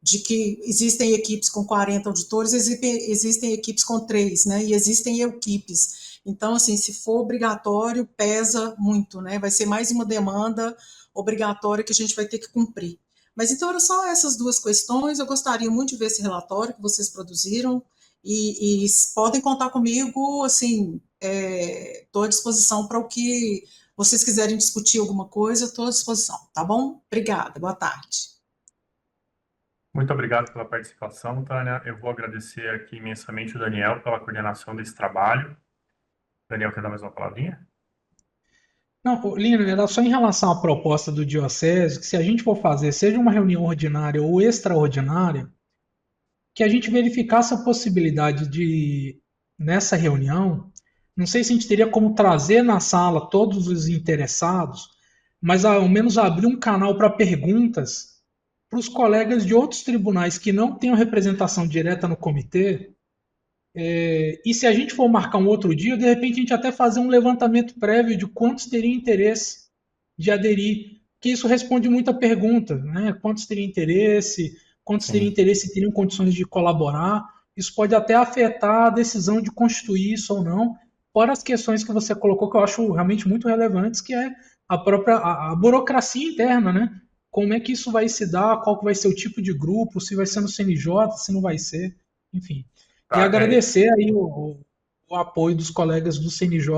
de que existem equipes com 40 auditores, existem equipes com 3, né, e existem equipes. Então, assim, se for obrigatório, pesa muito, né, vai ser mais uma demanda obrigatória que a gente vai ter que cumprir. Mas então eram só essas duas questões. Eu gostaria muito de ver esse relatório que vocês produziram e podem contar comigo, assim, estou à disposição para o que vocês quiserem discutir alguma coisa, eu estou à disposição, tá bom? Obrigada, boa tarde. Muito obrigado pela participação, Tânia. Eu vou agradecer aqui imensamente o Daniel pela coordenação desse trabalho. Daniel, quer dar mais uma palavrinha? Não, Lino, era só em relação à proposta do Diocese, que se a gente for fazer, seja uma reunião ordinária ou extraordinária, que a gente verificasse a possibilidade de, nessa reunião, não sei se a gente teria como trazer na sala todos os interessados, mas ao menos abrir um canal para perguntas para os colegas de outros tribunais que não tenham representação direta no comitê. E se a gente for marcar um outro dia, de repente a gente até fazer um levantamento prévio de quantos teriam interesse de aderir, que isso responde muita pergunta, né? Quantos teriam interesse, quantos teriam interesse e teriam condições de colaborar. Isso pode até afetar a decisão de constituir isso ou não, fora as questões que você colocou que eu acho realmente muito relevantes, que é a própria a burocracia interna, né? Como é que isso vai se dar, qual que vai ser o tipo de grupo, se vai ser no CNJ, se não vai ser, enfim. E agradecer aí o apoio dos colegas do CNJ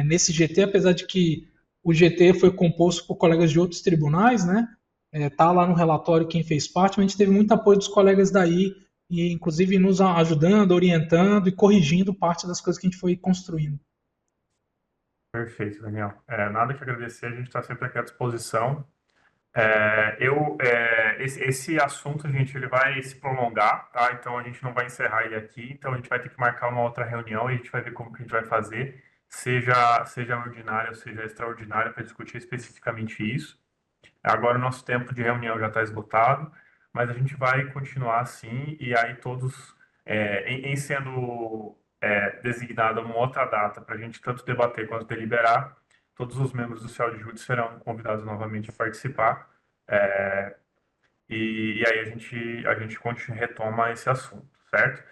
nesse GT, apesar de que o GT foi composto por colegas de outros tribunais, né? Tá lá no relatório quem fez parte, mas a gente teve muito apoio dos colegas daí, e inclusive nos ajudando, orientando e corrigindo parte das coisas que a gente foi construindo. Perfeito, Daniel. Nada que agradecer, a gente está sempre aqui à disposição. Esse assunto, gente, ele vai se prolongar, tá? Então a gente não vai encerrar ele aqui, então a gente vai ter que marcar uma outra reunião e a gente vai ver como que a gente vai fazer, seja ordinária ou seja extraordinária, para discutir especificamente isso. Agora o nosso tempo de reunião já está esgotado, mas a gente vai continuar assim, e aí todos, em sendo designada uma outra data para a gente tanto debater quanto deliberar, todos os membros do CEL de Júdice serão convidados novamente a participar, e aí a gente retoma esse assunto, certo?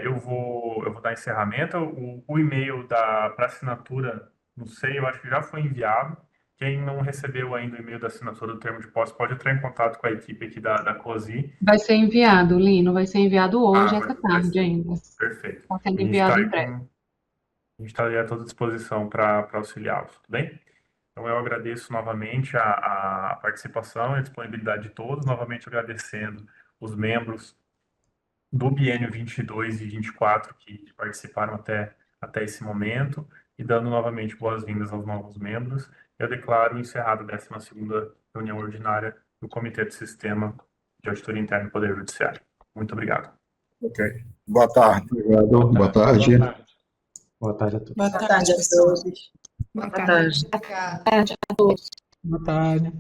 Eu vou dar encerramento. O e-mail para assinatura, não sei, eu acho que já foi enviado. Quem não recebeu ainda o e-mail da assinatura do termo de posse pode entrar em contato com a equipe aqui da COSI. Vai ser enviado, Lino, vai ser enviado hoje, essa tarde ainda. Perfeito. Está sendo enviado em breve. A gente está à toda disposição para auxiliá-los, tudo bem? Então, eu agradeço novamente a participação e a disponibilidade de todos, novamente agradecendo os membros do biênio 22 e 24 que participaram até esse momento e dando novamente boas-vindas aos novos membros. Eu declaro encerrada a 12ª reunião ordinária do Comitê de Sistema de Auditoria Interna do Poder Judiciário. Muito obrigado. Ok. Boa tarde. Obrigado. Boa tarde. Boa tarde a todos. Boa tarde, pessoal. Boa tarde. Boa tarde a todos. Boa tarde.